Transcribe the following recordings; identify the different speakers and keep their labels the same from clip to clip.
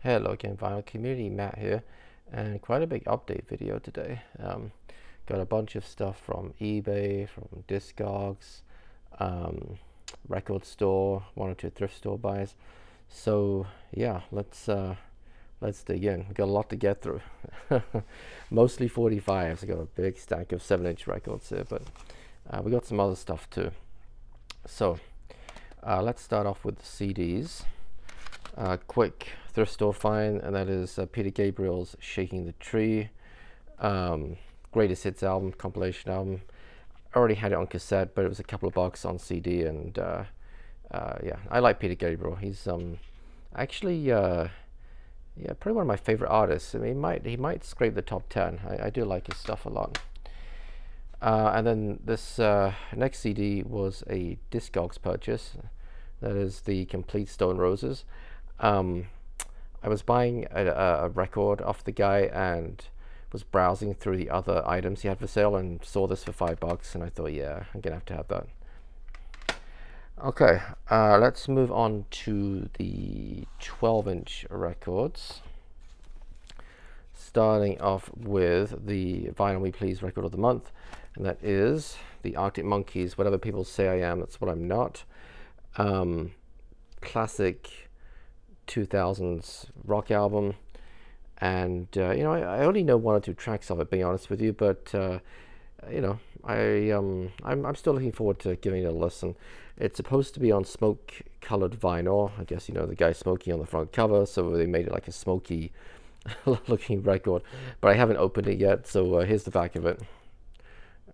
Speaker 1: Hello again, Vinyl Community, Matt here, and quite a big update video today. Got a bunch of stuff from eBay, from Discogs, record store, one or two thrift store buys. So yeah, let's dig in. We've got a lot to get through. Mostly 45s. I got a big stack of 7-inch records here, but we got some other stuff too. So let's start off with the CDs. Quick thrift store find, and that is Peter Gabriel's Shaking the Tree, greatest hits album, compilation album. I already had it on cassette, but it was a couple of bucks on CD, and yeah, I like Peter Gabriel. He's actually yeah, probably one of my favorite artists. I mean, he might scrape the top 10. I do like his stuff a lot. And then this next CD was a Discogs purchase. That is the Complete Stone Roses. I was buying a record off the guy and was browsing through the other items he had for sale and saw this for $5, and I thought, yeah, I'm gonna have to have that. Okay, let's move on to the 12-inch records. Starting off with the Vinyl Me Please record of the month, and that is the Arctic Monkeys, Whatever People Say I Am, That's What I'm Not. Classic 2000s rock album, and you know, I only know one or two tracks of it, being honest with you, but you know, I'm still looking forward to giving it a listen. It's supposed to be on smoke colored vinyl. I guess, you know, the guy smoking on the front cover, so they made it like a smoky looking record, but I haven't opened it yet. So here's the back of it.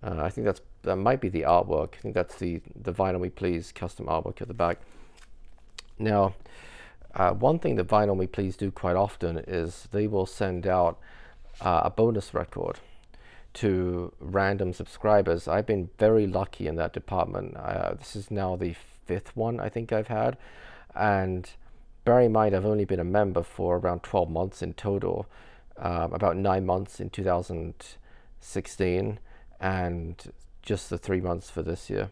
Speaker 1: I think that might be the artwork. I think that's the Vinyl Me Please custom artwork at the back. Now, one thing that Vinyl Me Please do quite often is they will send out a bonus record to random subscribers. I've been very lucky in that department. This is now the 5th one I think I've had, and bear in mind I've only been a member for around 12 months in total, about 9 months in 2016, and just the 3 months for this year.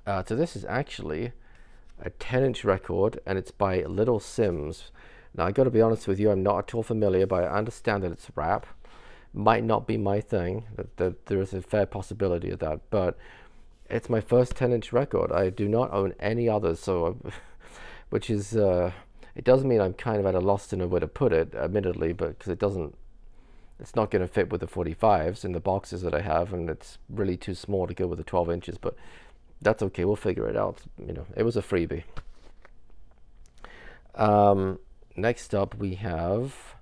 Speaker 1: So this is actually a 10-inch record, and it's by Little Sims. Now, I got to be honest with you, I'm not at all familiar, but I understand that it's rap. Might not be my thing. That there is a fair possibility of that, but it's my first 10-inch record. I do not own any others, so which is it does mean I'm kind of at a loss to know where to put it, admittedly, but because it's not going to fit with the 45s in the boxes that I have, and it's really too small to go with the 12 inches, but that's okay, we'll figure it out. You know, it was a freebie. Next up, we have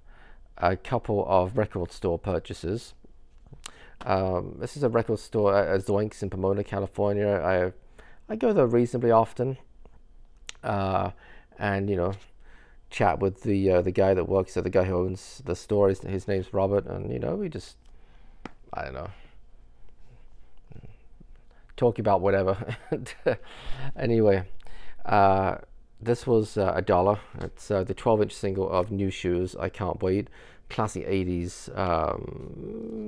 Speaker 1: a couple of record store purchases. This is a record store at Zoinks in Pomona, California. I go there reasonably often, and you know, chat with the guy that works there, the guy who owns the store. His name's Robert, and you know, we just, I don't know, talk about whatever. Anyway, this was $1. It's the 12-inch single of New Shoes, I Can't Wait. Classic 80s,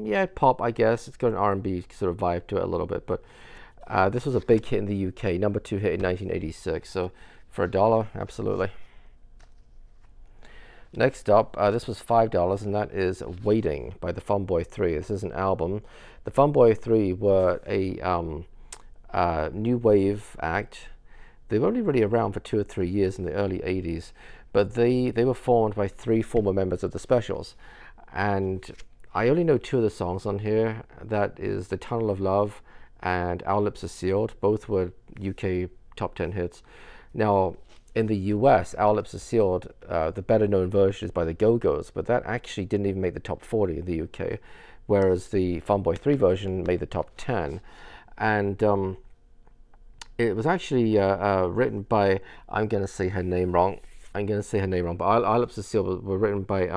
Speaker 1: yeah, pop, I guess. It's got an R&B sort of vibe to it a little bit, but this was a big hit in the UK, #2 hit in 1986, so for $1, absolutely. Next up, this was $5, and that is Waiting by the Fun Boy 3. This is an album. The Fun Boy 3 were a new wave act. They were only really around for 2 or 3 years in the early 80s, but they were formed by 3 former members of the Specials, and I only know 2 of the songs on here. That is The Tunnel of Love and Our Lips Are Sealed. Both were UK top 10 hits. Now, in the US, Our Lips Are Sealed, the better known version is by the Go-Go's, but that actually didn't even make the top 40 in the UK, whereas the Fun Boy 3 version made the top 10. And it was actually written by, I'm going to say her name wrong, but Our Lips Are Sealed were written by,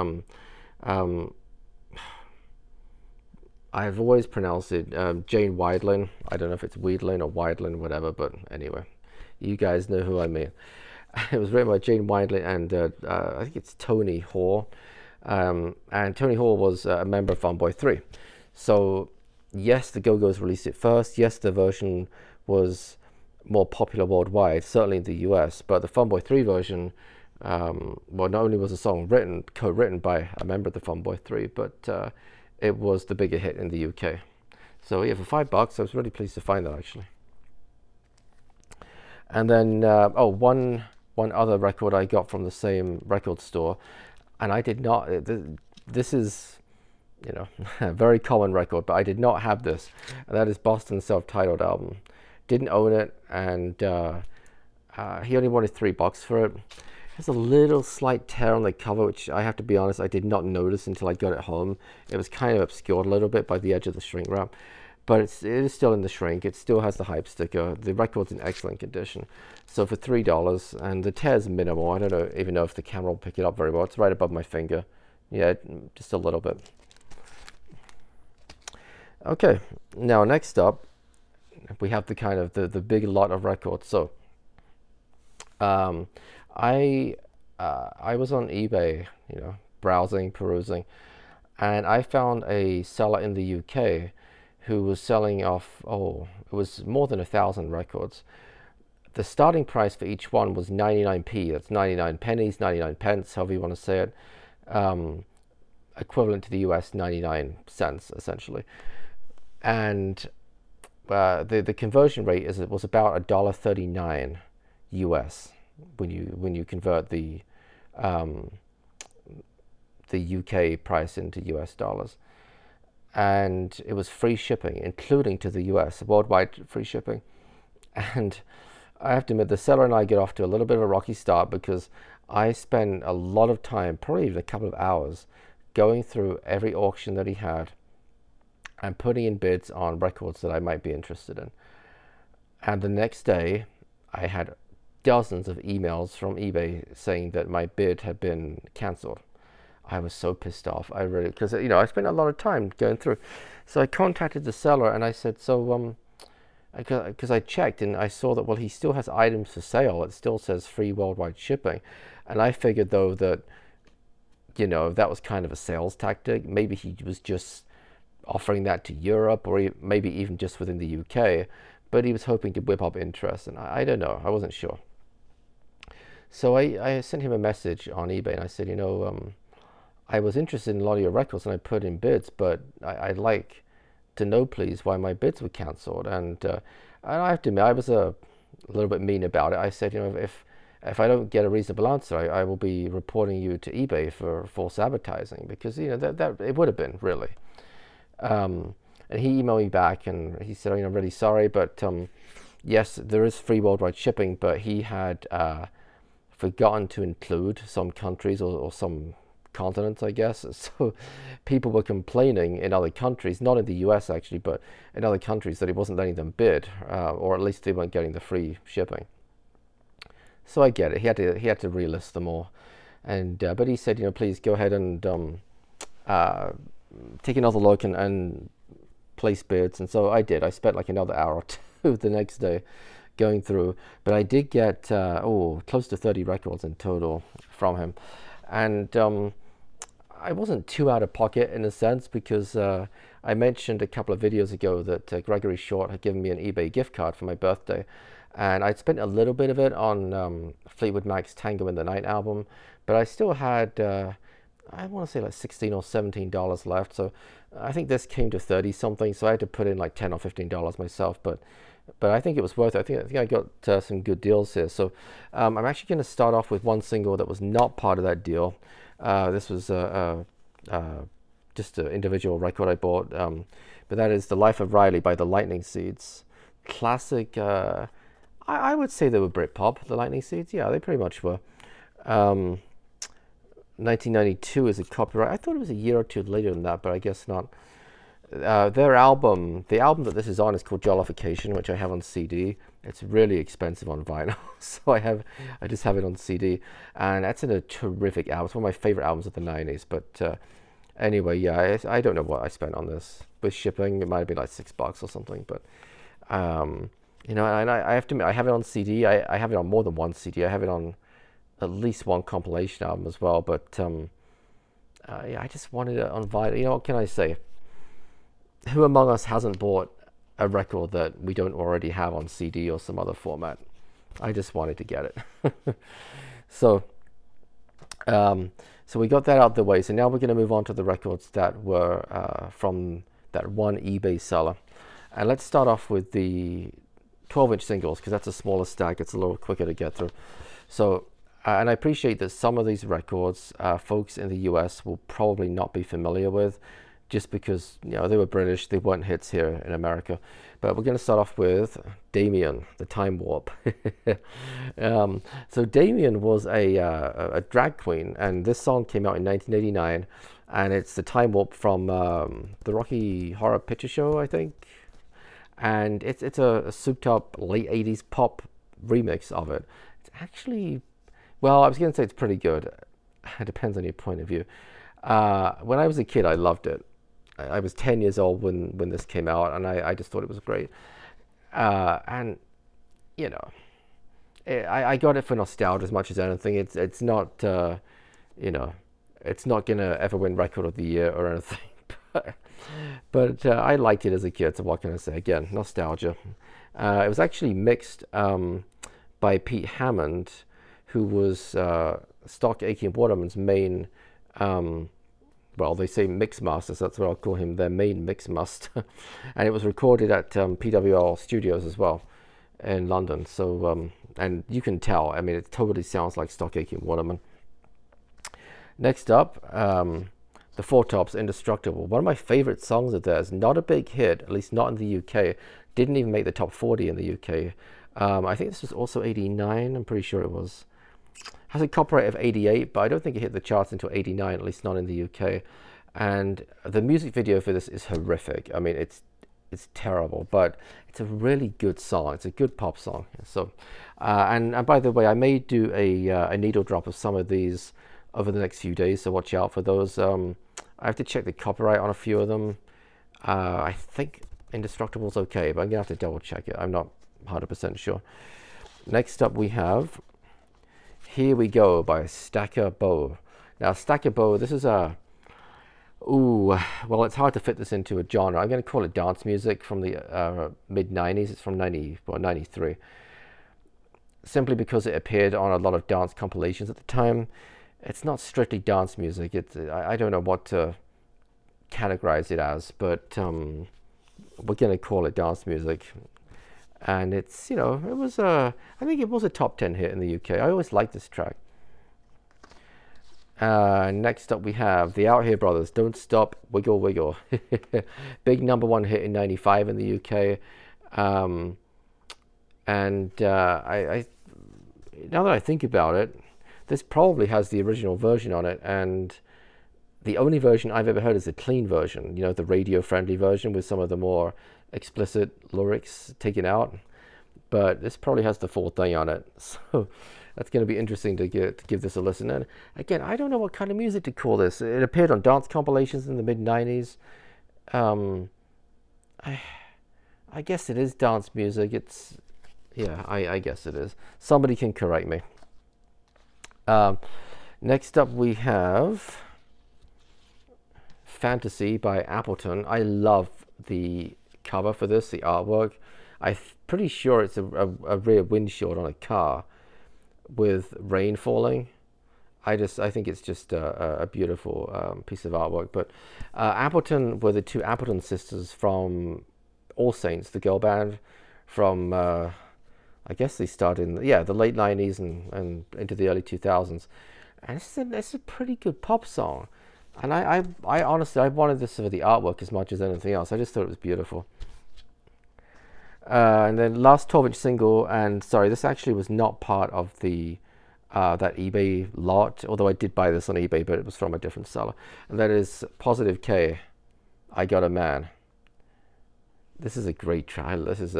Speaker 1: I've always pronounced it Jane Wiedlin. I don't know if it's Wiedlin or Wiedlin, whatever, but anyway, you guys know who I mean. It was written by Jane Wiedlin and I think it's Tony Hoare. And Tony Hoare was a member of Fun Boy 3. So yes, the Go-Go's released it first. Yes, the version was more popular worldwide, certainly in the US, but the Fun Boy 3 version Well, not only was the song co-written by a member of the Fun Boy 3, but it was the bigger hit in the UK. So yeah, for $5, I was really pleased to find that actually. And then one other record I got from the same record store, and I did not. This is, you know, a very common record, but I did not have this, and that is Boston's self-titled album. Didn't own it, and he only wanted $3 for it. There's a little slight tear on the cover, which I have to be honest, I did not notice until I got it home. It was kind of obscured a little bit by the edge of the shrink wrap, but it is still in the shrink. It still has the hype sticker. The record's in excellent condition. So for $3, and the tear's minimal. I don't even know if the camera will pick it up very well. It's right above my finger. Yeah, just a little bit. Okay, now next up, we have the kind of the big lot of records. So I was on eBay, you know, browsing, perusing, and I found a seller in the UK who was selling off, it was more than 1,000 records. The starting price for each one was 99p. That's 99 pennies, 99 pence, however you want to say it, equivalent to the US 99 cents essentially. And the conversion rate was about $1.39 US when you convert the UK price into US dollars. And it was free shipping, including to the US, worldwide free shipping. And I have to admit, the seller and I get off to a little bit of a rocky start because I spent a lot of time, probably even a couple of hours, going through every auction that he had and putting in bids on records that I might be interested in. And the next day, I had dozens of emails from eBay saying that my bid had been cancelled. I was so pissed off. I really, because you know, I spent a lot of time going through. So I contacted the seller and I said, so because I checked and I saw that, well, he still has items for sale. It still says free worldwide shipping, and I figured though that, you know, that was kind of a sales tactic. Maybe he was just offering that to Europe, or maybe even just within the UK, but he was hoping to whip up interest, and I don't know. I wasn't sure. So I sent him a message on eBay and I said, you know, I was interested in a lot of your records and I put in bids, but I'd like to know, please, why my bids were cancelled. And I have to admit, I was a little bit mean about it. I said, you know, if I don't get a reasonable answer, I will be reporting you to eBay for false advertising, because, you know, that it would have been really. And he emailed me back and he said, oh, you know, I'm really sorry, but yes, there is free worldwide shipping, but he had forgotten to include some countries or some continents, I guess. So people were complaining in other countries, not in the US actually, but in other countries, that he wasn't letting them bid, or at least they weren't getting the free shipping. So I get it. He had to relist them all, and but he said, you know, please go ahead and take another look and place bids. And so I did. I spent like another hour or two the next day going through, but I did get close to 30 records in total from him. And I wasn't too out of pocket in a sense, because I mentioned a couple of videos ago that Gregory Short had given me an eBay gift card for my birthday, and I'd spent a little bit of it on Fleetwood Mac's Tango in the Night album, but I still had I want to say like $16 or $17 left. So I think this came to 30 something, so I had to put in like $10 or $15 myself, but I think it was worth it. I think I got some good deals here. So I'm actually going to start off with one single that was not part of that deal. This was just an individual record I bought, but that is The Life of Riley by the Lightning Seeds. Classic, I would say they were Britpop, the Lightning Seeds. Yeah, they pretty much were. 1992 is a copyright. I thought it was a year or two later than that, but I guess not. Their album, the album that this is on, is called Jollification, which I have on CD. It's really expensive on vinyl, so I just have it on CD, and that's a terrific album. It's one of my favorite albums of the 90s. But anyway, yeah, I don't know what I spent on this with shipping. It might have been like $6 or something, but you know, and I have to admit, I have it on CD. I have it on more than one CD. I have it on at least one compilation album as well. But yeah, I just wanted it on vinyl. You know, what can I say? Who among us hasn't bought a record that we don't already have on CD or some other format? I just wanted to get it. So So we got that out of the way. So now we're going to move on to the records that were from that one eBay seller. And let's start off with the 12-inch singles, because that's a smaller stack. It's a little quicker to get through. So, and I appreciate that some of these records, folks in the US will probably not be familiar with, just because, you know, they were British, they weren't hits here in America. But we're going to start off with Damien, the Time Warp. So Damien was a drag queen, and this song came out in 1989, and it's the Time Warp from the Rocky Horror Picture Show, I think. And it's a souped up late 80s pop remix of it. It's actually, well, I was going to say it's pretty good. It depends on your point of view. When I was a kid, I loved it. I was 10 years old when this came out, and I just thought it was great. And, you know, I got it for nostalgia as much as anything. It's not, you know, it's not going to ever win Record of the Year or anything. But I liked it as a kid, so what can I say? Again, nostalgia. It was actually mixed by Pete Hammond, who was Stock Aitken Waterman's main, well, they say mix master, so that's what I'll call him, their main mix master. And it was recorded at PWL Studios as well in London. So, and you can tell, I mean, it totally sounds like Stock Aitken Waterman. Next up, the Four Tops, Indestructible. One of my favorite songs of theirs. Not a big hit, at least not in the UK. Didn't even make the top 40 in the UK. I think this was also 89, I'm pretty sure it was. Has a copyright of 88, but I don't think it hit the charts until 89, at least not in the UK. And the music video for this is horrific. I mean, it's terrible, but it's a really good song. It's a good pop song. So, and by the way, I may do a needle drop of some of these over the next few days, so watch out for those. I have to check the copyright on a few of them. I think Indestructible's okay, but I'm gonna have to double check it. I'm not 100% sure. Next up we have Here We Go by Stacker Bow. Now Stacker Bow, this is a, ooh, well, it's hard to fit this into a genre. I'm going to call it dance music from the mid-90s. It's from 93. Simply because it appeared on a lot of dance compilations at the time. It's not strictly dance music. It's, I don't know what to categorize it as, but we're going to call it dance music. And it's, you know, it was I think it was a top 10 hit in the UK. I always liked this track. Next up we have the Out Here Brothers, Don't Stop, Wiggle Wiggle. Big #1 hit in 95 in the UK. And I now that I think about it, this probably has the original version on it, and the only version I've ever heard is the clean version, you know, the radio-friendly version with some of the more explicit lyrics taken out. But this probably has the full thing on it, so that's going to be interesting to give this a listen. And again, I don't know what kind of music to call this. It appeared on dance compilations in the mid-90s. I guess it is dance music. It's, yeah, I guess it is. Somebody can correct me. Next up we have Fantasy by Appleton. I love the cover for this, the artwork. I'm pretty sure it's a rear windshield on a car with rain falling. I think it's just a beautiful piece of artwork. But Appleton were the two Appleton sisters from All Saints, the girl band from I guess they started in the late 90s and into the early 2000s. And it's a pretty good pop song. And I honestly, I wanted this for the artwork as much as anything else. I just thought it was beautiful. And then last 12-inch single, and sorry, this actually was not part of the that eBay lot, although I did buy this on eBay, but it was from a different seller. And that is Positive K, I Got a Man. This is a great track. This is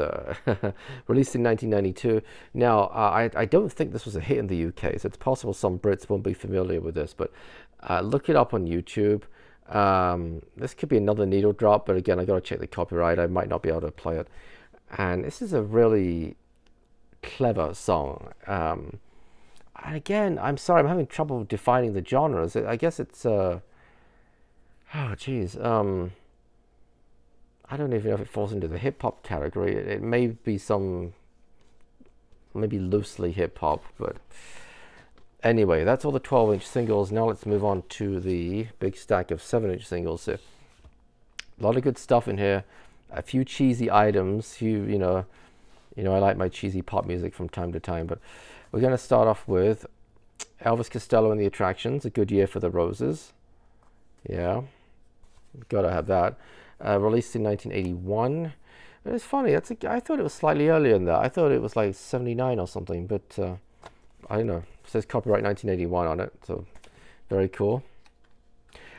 Speaker 1: released in 1992. Now, I don't think this was a hit in the UK, so it's possible some Brits won't be familiar with this, but look it up on YouTube. This could be another needle drop, but again, I got to check the copyright. I might not be able to play it. And this is a really clever song. And again, I'm sorry, I'm having trouble defining the genres. I guess it's, oh geez, I don't even know if it falls into the hip-hop category. It may be maybe loosely hip-hop, but Anyway, that's all the 12-inch singles. Now let's move on to the big stack of 7-inch singles. So, a lot of good stuff in here. A few cheesy items. You know, I like my cheesy pop music from time to time. But we're going to start off with Elvis Costello and the Attractions. A Good Year for the Roses. Yeah, gotta have that. Released in 1981. It's funny. I thought it was slightly earlier than that. I thought it was like 79 or something. But I don't know. It says copyright 1981 on it, so very cool.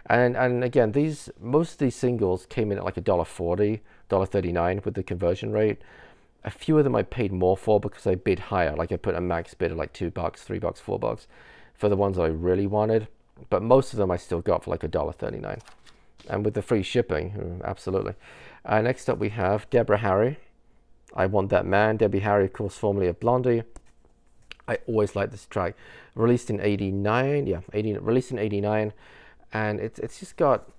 Speaker 1: And again, most of these singles came in at like $1.40, $1.39 with the conversion rate. A few of them I paid more for because I bid higher. Like I put a max bid of like $2, $3, $4 for the ones that I really wanted. But most of them I still got for like $1.39. And with the free shipping, absolutely. Next up we have Deborah Harry. I Want That Man. Debbie Harry, of course, formerly of Blondie. I always liked this track. Released in 89, yeah, released in 89, and it's just got.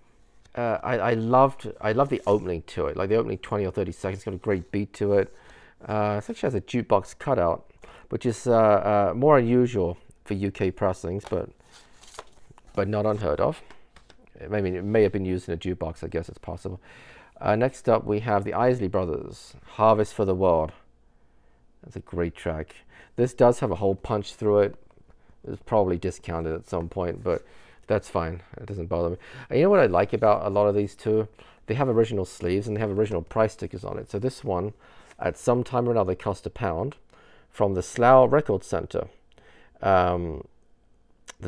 Speaker 1: I love the opening to it, like the opening 20 or 30 seconds. It's got a great beat to it. It actually has a jukebox cutout, which is more unusual for UK pressings, but not unheard of. It may have been used in a jukebox. I guess it's possible. Next up, we have the Isley Brothers, Harvest for the World. That's a great track. This does have a hole punch through it. It's probably discounted at some point, but that's fine. It doesn't bother me. And you know what I like about a lot of these too? They have original sleeves and they have original price stickers on it. So this one, at some time or another, cost £1 from the Slough Record Centre. The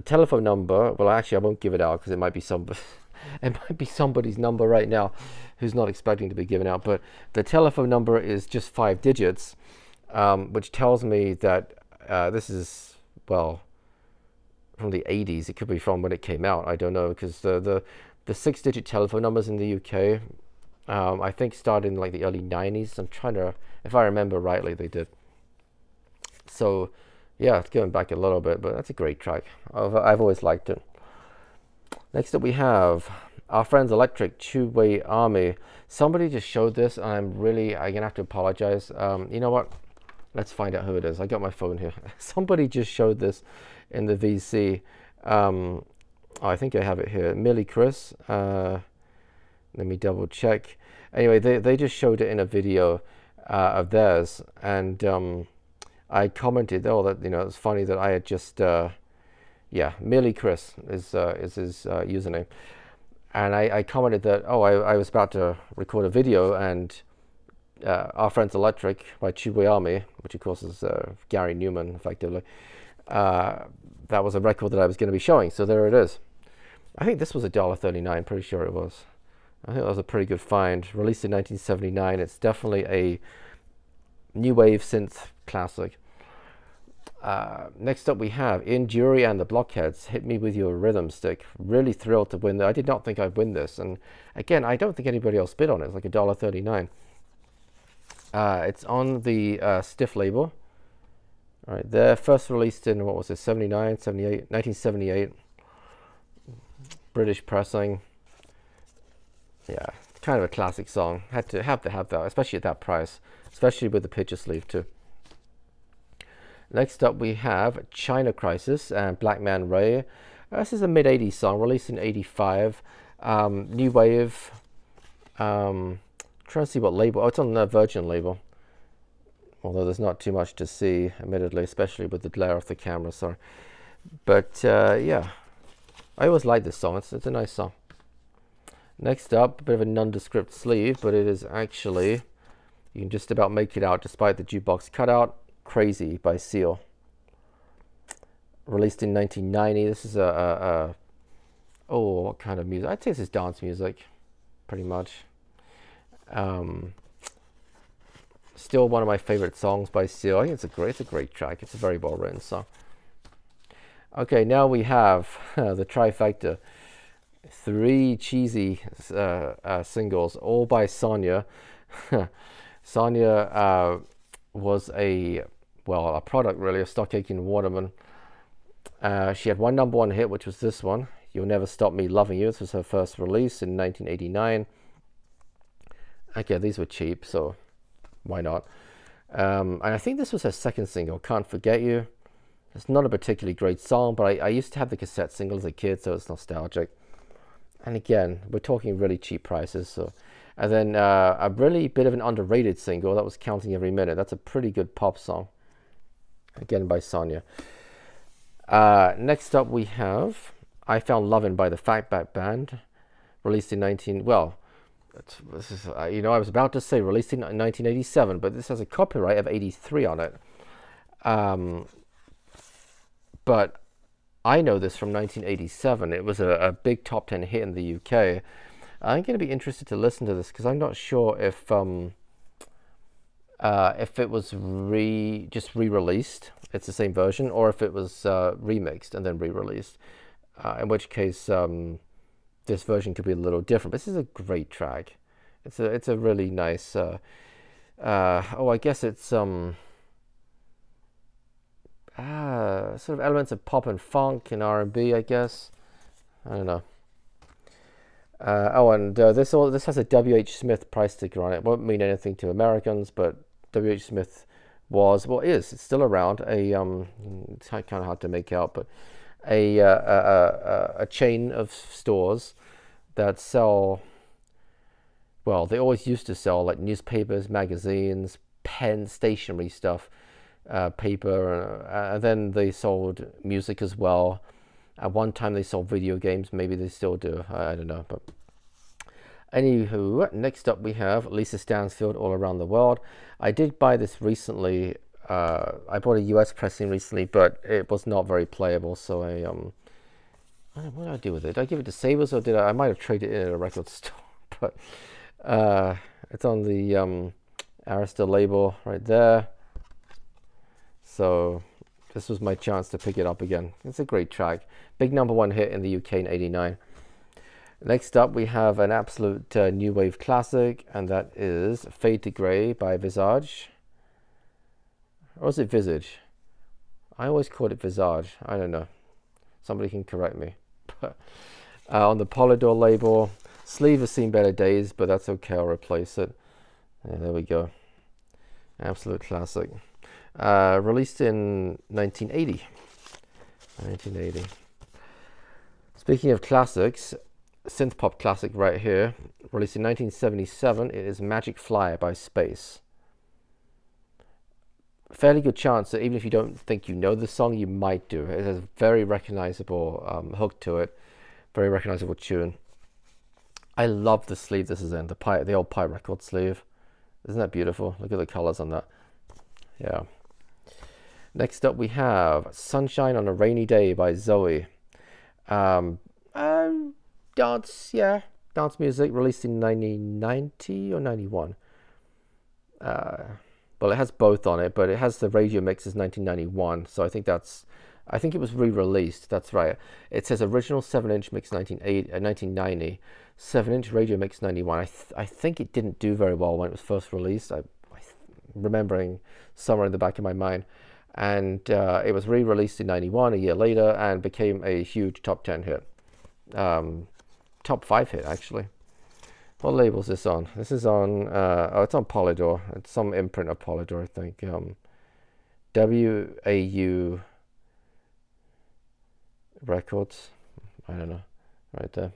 Speaker 1: telephone number, well, actually, I won't give it out because it might be somebody's number right now who's not expecting to be given out. But the telephone number is just 5 digits. Which tells me that this is, well, from the 80s. It could be from when it came out. I don't know, because the 6-digit telephone numbers in the UK, I think started in like the early 90s. I'm trying to, if I remember rightly, they did. So, yeah, it's going back a little bit, but that's a great track. I've always liked it. Next up we have Our Friends Electric, Two-Way Army. Somebody just showed this, and I'm going to have to apologize. You know what? Let's find out who it is. I got my phone here. Somebody just showed this in the VC. I think I have it here. Millie Chris. Let me double check. Anyway, they just showed it in a video of theirs, and I commented, oh, that it's funny that I had just yeah, Millie Chris is his username, and I commented that, oh, I was about to record a video, and Our Friends Electric by Two-Way Army, which of course is Gary Newman, effectively. That was a record that I was going to be showing, so there it is. I think this was $1.39, pretty sure it was. I think that was a pretty good find. Released in 1979. It's definitely a new wave synth classic. Next up we have In Jury and the Blockheads, Hit Me With Your Rhythm Stick. Really thrilled to win that. I did not think I'd win this, and again, I don't think anybody else bid on it. It's like $1.39. It's on the Stiff label. All right, they're first released in, what was it, 79, 78, 1978. British pressing. Yeah, kind of a classic song. Had to have that, especially at that price, especially with the picture sleeve too. Next up we have China Crisis and Black Man Ray. This is a mid-80s song, released in 85. New wave. Trying to see what label. Oh, it's on the Virgin label. Although there's not too much to see, admittedly, especially with the glare of the camera. Sorry, but yeah, I always like this song. It's a nice song. Next up, a bit of a nondescript sleeve, but it is actually, you can just about make it out despite the jukebox cutout. Crazy by Seal. Released in 1990. This is oh, what kind of music? I'd say this is dance music, pretty much. Still one of my favorite songs by Seal. I think it's a great track. It's a very well written song. Okay, now we have the trifecta. 3 cheesy singles, all by Sonia. Sonia was a product really of Stock Aitken Waterman. She had one #1 hit, which was this one, You'll Never Stop Me Loving You. This was her first release in 1989. Okay, these were cheap, so why not? And I think this was her second single, Can't Forget You. It's not a particularly great song, but I used to have the cassette single as a kid, so it's nostalgic. And again, we're talking really cheap prices. So, and then a really bit of an underrated single, that was Counting Every Minute. That's a pretty good pop song, again by Sonia. Next up we have I Found Lovin' by the Fatback Band, released in this is, I was about to say released in 1987, but this has a copyright of 83 on it. But I know this from 1987. It was a big top 10 hit in the UK. I'm going to be interested to listen to this because I'm not sure if it was just re-released, it's the same version, or if it was remixed and then re-released. In which case, this version could be a little different. This is a great track. It's a really nice. I guess it's sort of elements of pop and funk and R&B, I guess. I don't know. This has a W.H. Smith price sticker on it. It won't mean anything to Americans, but W.H. Smith it's still around. It's kind of hard to make out, but a chain of stores that sell. Well, they always used to sell like newspapers, magazines, pen, stationery stuff, paper, and then they sold music as well. At one time they sold video games. Maybe they still do. I don't know. But anywho, next up we have Lisa Stansfield, All Around the World. I did buy this recently. I bought a US pressing recently, but it was not very playable. So what did I do with it? Did I give it to Savers or did I might have traded it in at a record store? But it's on the Arista label right there. So this was my chance to pick it up again. It's a great track. Big #1 hit in the UK in '89. Next up, we have an absolute new wave classic, and that is Fade to Grey by Visage. Or is it Visage? I always called it Visage. I don't know. Somebody can correct me. On the Polydor label. Sleeve has seen better days, but that's okay. I'll replace it. Yeah, there we go. Absolute classic. Released in 1980. 1980. Speaking of classics, synth pop classic right here. Released in 1977. It is Magic Flyer by Space. Fairly good chance that even if you don't think you know the song, you might do. It has a very recognizable hook to it. Very recognizable tune. I love the sleeve this is in, the old Pi record sleeve. Isn't that beautiful? Look at the colors on that. Yeah. Next up we have Sunshine on a Rainy Day by Zoe. Dance music, released in 1990 or 91. Well, it has both on it, but it has the radio mix as 1991, so I think it was re-released. That's right. It says original 7-inch mix 1990, 7-inch radio mix 91. I think it didn't do very well when it was first released. I'm remembering somewhere in the back of my mind. And it was re-released in 91, a year later, and became a huge top 10 hit. Top 5 hit, actually. What label is this on? This is on, it's on Polydor. It's some imprint of Polydor, I think. WAU Records. I don't know. Right there.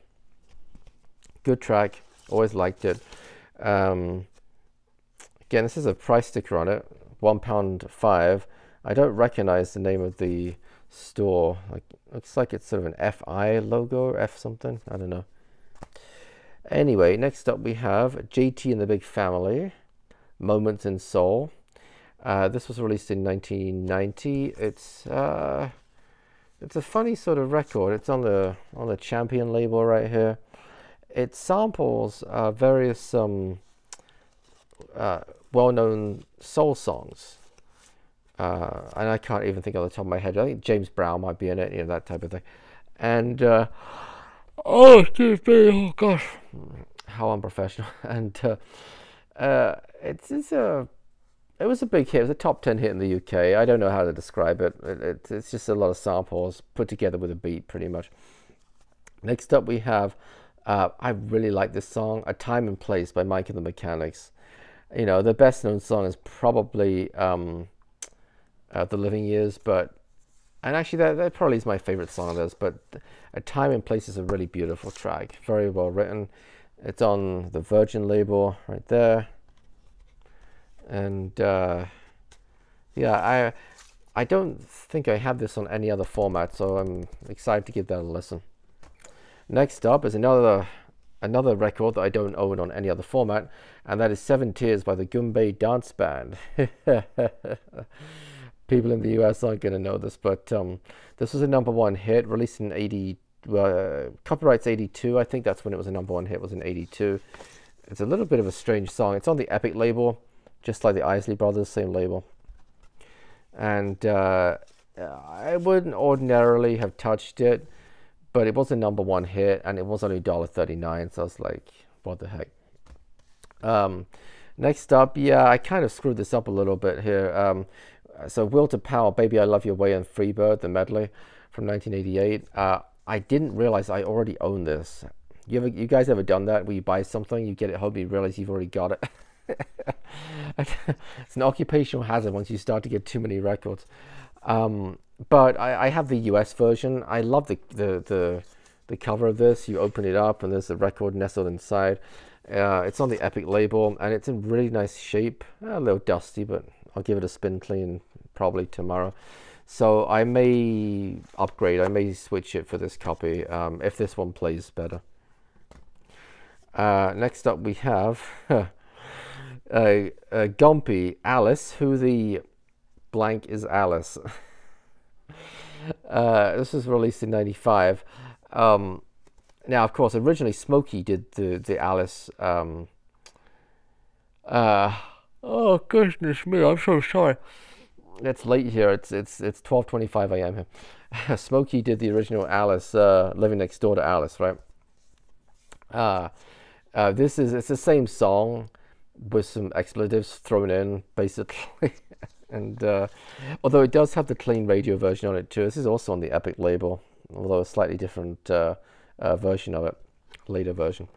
Speaker 1: Good track. Always liked it. Again, this is a price sticker on it. £1.05. I don't recognize the name of the store. Looks like it's sort of an FI logo or F something. I don't know. Anyway, next up we have JT and the Big Family, Moments in Soul. This was released in 1990. It's a funny sort of record. It's on the Champion label right here. It samples various well-known soul songs. And I can't even think on the top of my head. I think James Brown might be in it, that type of thing. And oh, excuse me, oh gosh, how unprofessional. And it was a big hit. It was a top 10 hit in the UK. I don't know how to describe it. It's just a lot of samples put together with a beat, pretty much. Next up, we have I really like this song, "A Time and Place" by Mike and the Mechanics. The best known song is probably The Living Years, but And actually, that probably is my favorite song of theirs. But A Time and Place is a really beautiful track, very well written. It's on the Virgin label right there, and yeah, I don't think I have this on any other format, so I'm excited to give that a listen. Next up is another record that I don't own on any other format, and that is Seven Tears by the Goombay Dance Band. People in the US aren't going to know this, but this was a #1 hit, released in copyright's 82. I think that's when it was a #1 hit, was in 82. It's a little bit of a strange song. It's on the Epic label, just like the Isley Brothers, same label. And I wouldn't ordinarily have touched it, but it was a #1 hit, and it was only $1.39, so I was like, what the heck. Next up, yeah, I kind of screwed this up a little bit here. So Will to Power, Baby I Love Your Way, and Freebird, the medley from 1988. I didn't realize I already owned this. You guys ever done that, where you buy something, you get it home, you realize you've already got it? It's an occupational hazard once you start to get too many records. But I have the US version. I love the cover of this. You open it up and there's a record nestled inside. It's on the Epic label, and it's in really nice shape. A little dusty, but I'll give it a spin clean probably tomorrow. So I may upgrade. I may switch it for this copy if this one plays better. Next up we have Gumpy, Alice. Who the blank is Alice? This was released in 95. Now, of course, originally Smokey did the Alice. Oh goodness me! I'm so sorry. It's late here. It's 12:25 a.m. here. Smokey did the original Alice, Living Next Door to Alice, right? It's the same song with some expletives thrown in, basically. And although it does have the clean radio version on it too. This is also on the Epic label, although a slightly different version of it, later version.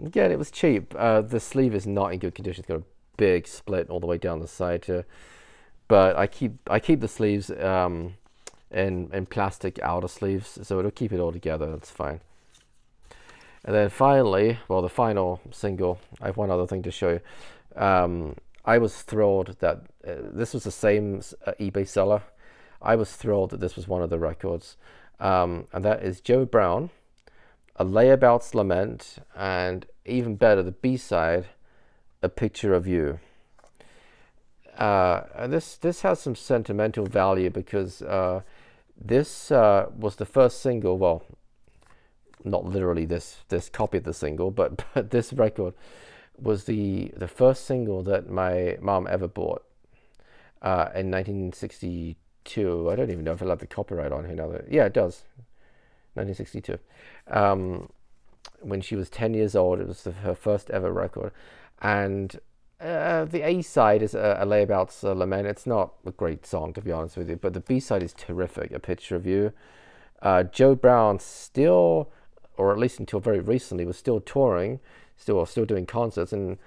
Speaker 1: Again, it was cheap. The sleeve is not in good condition. It's got a big split all the way down the side here. But I keep the sleeves in plastic outer sleeves, so it'll keep it all together. That's fine. And then finally, well, the final single, I have one other thing to show you. I was thrilled that this was the same eBay seller. I was thrilled that this was one of the records. And that is Joe Brown, A Layabout's Lament, and even better, the B-side, A Picture of You. And this has some sentimental value because this was the first single, well, not literally this copy of the single, but this record was the first single that my mom ever bought in 1962. I don't even know if I have the copyright on here now. Yeah, it does. 1962. When she was 10 years old, it was her first ever record. And the A side is A Layabout's Lament. It's not a great song, to be honest with you, but the B side is terrific. A Picture of You. Joe Brown still, or at least until very recently, was still touring, still doing concerts, and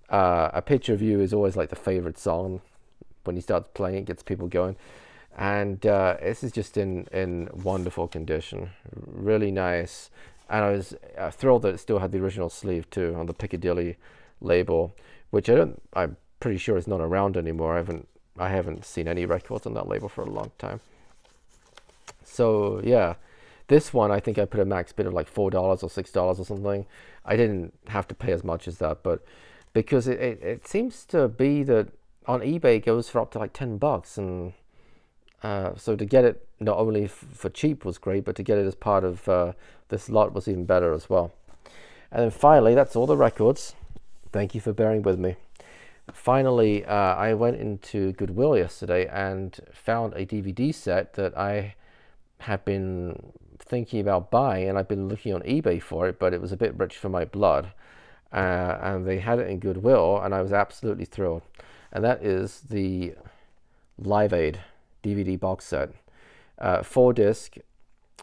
Speaker 1: A Picture of You is always like the favorite song. When he starts playing, it gets people going. And this is just in wonderful condition, really nice. And I was thrilled that it still had the original sleeve too on the Piccadilly label, which I'm pretty sure is not around anymore. I haven't seen any records on that label for a long time. So yeah, this one I think I put a max bid of like $4 or $6 or something. I didn't have to pay as much as that, but because it seems to be that on eBay it goes for up to like $10, and so to get it not only for cheap was great, but to get it as part of this lot was even better as well. And then finally, that's all the records. Thank you for bearing with me. Finally, I went into Goodwill yesterday and found a DVD set that I have been thinking about buying, and I've been looking on eBay for it, but it was a bit rich for my blood. And they had it in Goodwill, and I was absolutely thrilled. And that is the Live Aid DVD box set. 4-disc,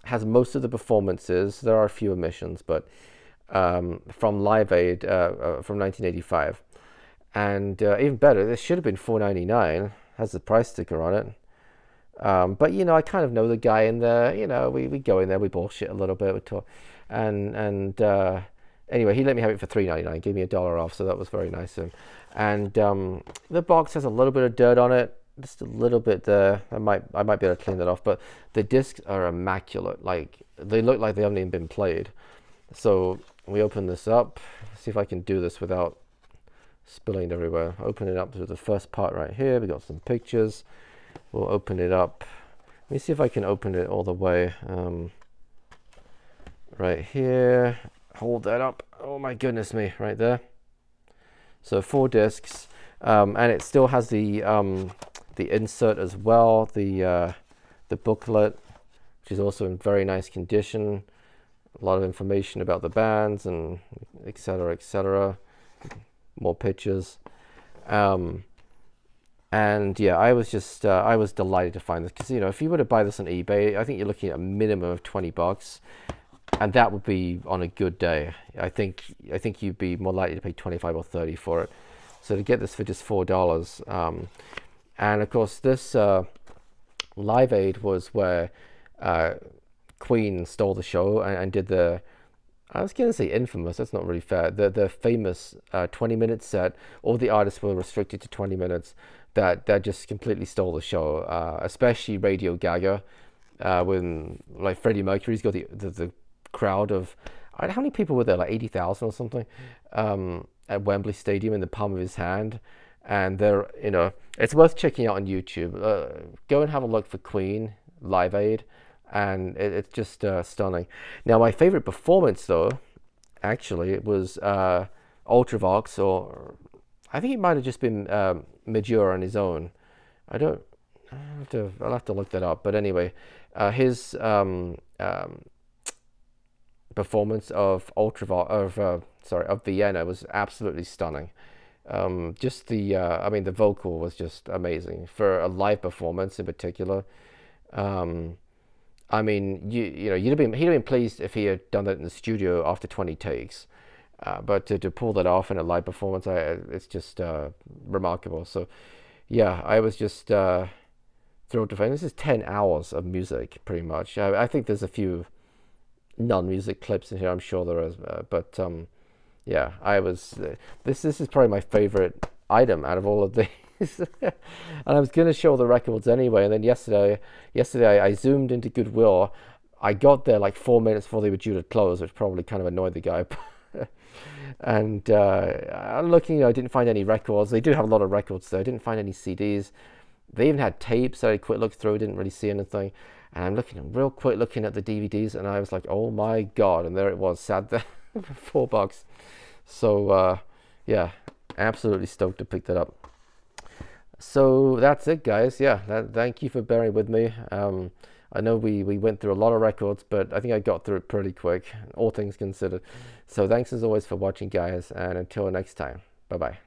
Speaker 1: has most of the performances. There are a few omissions, but from Live Aid from 1985. And even better, this should have been $4.99. Has the price sticker on it. But you know, I kind of know the guy in there. You know, we go in there, we bullshit a little bit, we talk, and anyway, he let me have it for $3.99, gave me $1 off, so that was very nice of him. And the box has a little bit of dirt on it, just a little bit there. I might be able to clean that off, but the discs are immaculate. Like they look like they haven't even been played. So we open this up. See if I can do this without spilling everywhere. Open it up to the first part right here. We got some pictures. We'll open it up. Let me see if I can open it all the way. Right here. Hold that up. Oh my goodness me, right there. So 4 discs, and it still has the insert as well, the booklet, which is also in very nice condition. A lot of information about the bands and etc. etc. More pictures. And yeah, I was just I was delighted to find this, because you know, if you were to buy this on eBay, I think you're looking at a minimum of $20, and that would be on a good day. I think you'd be more likely to pay 25 or 30 for it. So to get this for just $4, and of course this Live Aid was where Queen stole the show and did the, I was going to say infamous, that's not really fair, the famous 20-minute set. All the artists were restricted to 20 minutes. That just completely stole the show, especially Radio Gaga, when like Freddie Mercury's got the crowd of, how many people were there, like 80,000 or something, at Wembley Stadium in the palm of his hand. And they're, you know, it's worth checking out on YouTube. Go and have a look for Queen Live Aid, and it's just stunning. Now my favorite performance though, actually, it was Ultravox, or I think it might have just been Majura on his own. I'll have to look that up. But anyway, his performance of of Vienna was absolutely stunning. Just the I mean, the vocal was just amazing for a live performance in particular. I mean, you know, he'd have been pleased if he had done that in the studio after 20 takes. But to pull that off in a live performance, it's just remarkable. So yeah, I was just thrilled to find this is 10 hours of music pretty much. I think there's a few non-music clips in here, I'm sure there is, but yeah, I was this is probably my favorite item out of all of these. And I was going to show the records anyway, and then yesterday I zoomed into Goodwill. I got there like 4 minutes before they were due to close, which probably kind of annoyed the guy. And I'm looking, you know, I didn't find any records. They do have a lot of records though. I didn't find any CDs. They even had tapes. I quick look through, didn't really see anything. And I'm real quick looking at the DVDs, and I was like, oh my god, and there it was, sat there for $4. So yeah, absolutely stoked to pick that up. So that's it, guys. Yeah, thank you for bearing with me. I know we went through a lot of records, but I think I got through it pretty quick, all things considered. So thanks as always for watching, guys, and until next time, bye-bye.